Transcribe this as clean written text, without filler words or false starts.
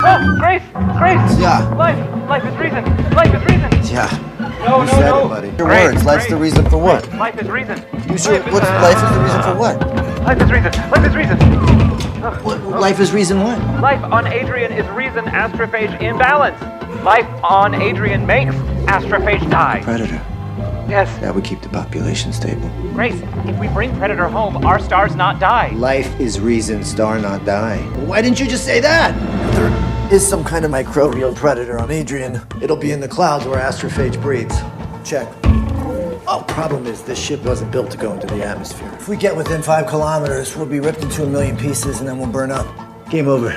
Oh, Grace! Grace! Yeah. Life is reason! Life is reason! Yeah. No, You no, said no. it, buddy. Your Great, words. Life's great. the reason for what? Life is reason. You sure? What's life is the reason for what? Life is reason. Life is reason. Life is reason what? Life on Adrian is reason astrophage imbalance. Life on Adrian makes astrophage die. Predator. Yes. That would keep the population stable. Grace, if we bring Predator home, our stars not die. Life is reason, star not die. Why didn't you just say that? If there is some kind of microbial predator on Adrian, it'll be in the clouds where astrophage breeds. Check. Oh, problem is this ship wasn't built to go into the atmosphere. If we get within 5 kilometers, we'll be ripped into a million pieces and then we'll burn up. Game over.